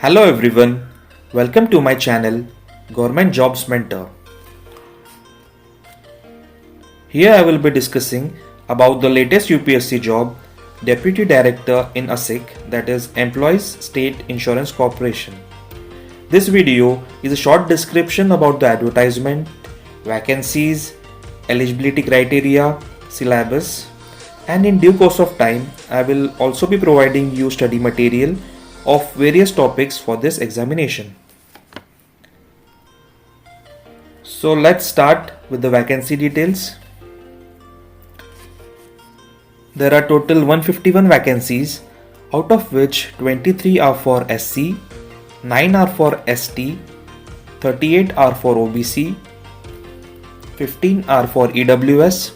Hello everyone, welcome to my channel Government Jobs Mentor. Here I will be discussing about the latest UPSC job, Deputy Director in ASIC, that is Employees State Insurance Corporation. This video is a short description about the advertisement, vacancies, eligibility criteria, syllabus, and in due course of time I will also be providing you study material of various topics for this examination. So let's start with the vacancy details. There are total 151 vacancies, out of which 23 are for SC, 9 are for ST, 38 are for OBC, 15 are for EWS,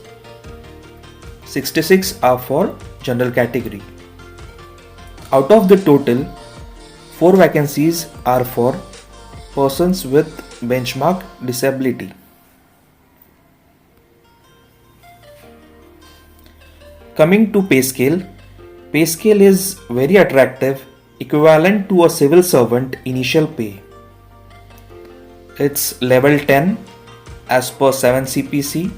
66 are for general category. Out of the total, 4 vacancies are for persons with benchmark disability. Coming to pay scale is very attractive, equivalent to a civil servant initial pay. It's level 10 as per 7 CPC.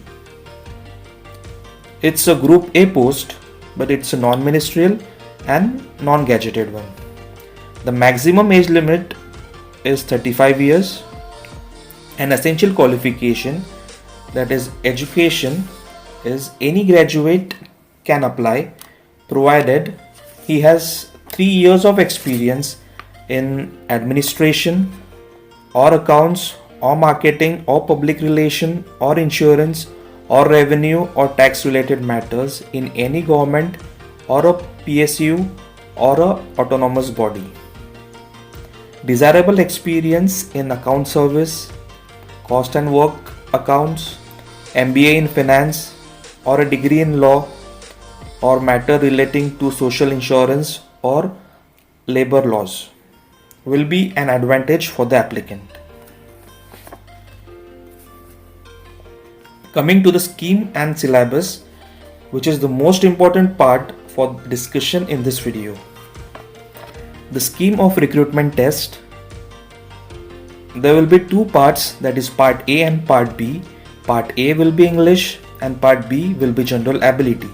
It's a group A post, but it's a non-ministerial and non-gazetted one. The maximum age limit is 35 years. An essential qualification, that is education, is any graduate can apply provided he has 3 years of experience in administration or accounts or marketing or public relation or insurance or revenue or tax related matters in any government or a PSU or a autonomous body. Desirable experience in account service, cost and work accounts, MBA in finance or a degree in law or matter relating to social insurance or labor laws will be an advantage for the applicant. Coming to the scheme and syllabus, which is the most important part for discussion in this video. The scheme of recruitment test. There will be 2 parts, that is part A and part B. Part A will be English and part B will be general ability.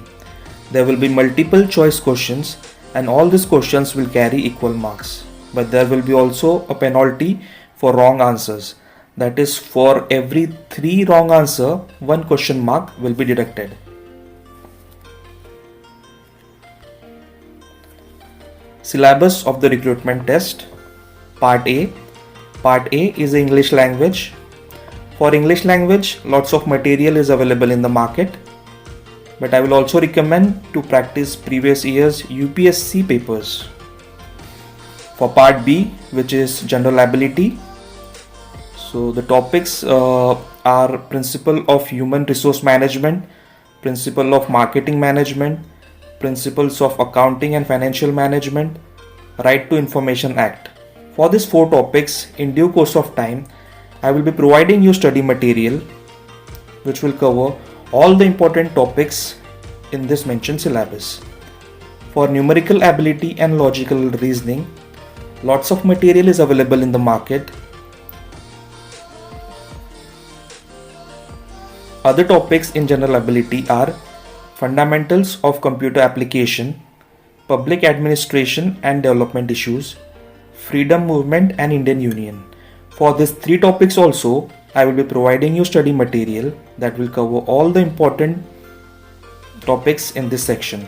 There will be multiple choice questions and all these questions will carry equal marks. But there will be also a penalty for wrong answers. That is, for every 3 wrong answer, 1 question mark will be deducted. Syllabus of the recruitment test. Part A. Part A is English language. For English language, lots of material is available in the market. But I will also recommend to practice previous year's UPSC papers. For part B, which is general ability, so the topics are principle of human resource management, principle of marketing management, principles of accounting and financial management, Right to Information Act. For these 4 topics, in due course of time, I will be providing you study material which will cover all the important topics in this mentioned syllabus. For numerical ability and logical reasoning, lots of material is available in the market. Other topics in general ability are fundamentals of computer application, public administration and development issues, freedom movement and Indian Union. For these 3 topics also, I will be providing you study material that will cover all the important topics in this section.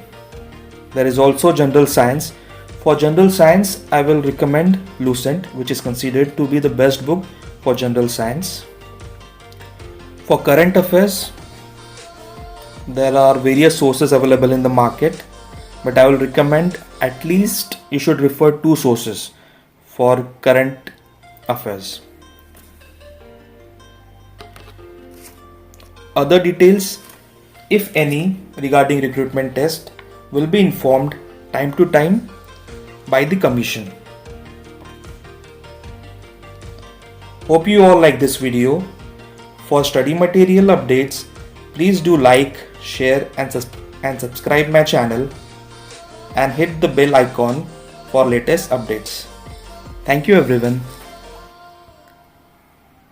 There is also general science. For general science, I will recommend Lucent, which is considered to be the best book for general science. For current affairs, there are various sources available in the market, but I will recommend at least you should refer 2 sources for current affairs. Other details, if any, regarding recruitment test will be informed time to time by the commission. Hope you all like this video. For study material updates, please do like, share and subscribe my channel and hit the bell icon for latest updates. Thank you everyone.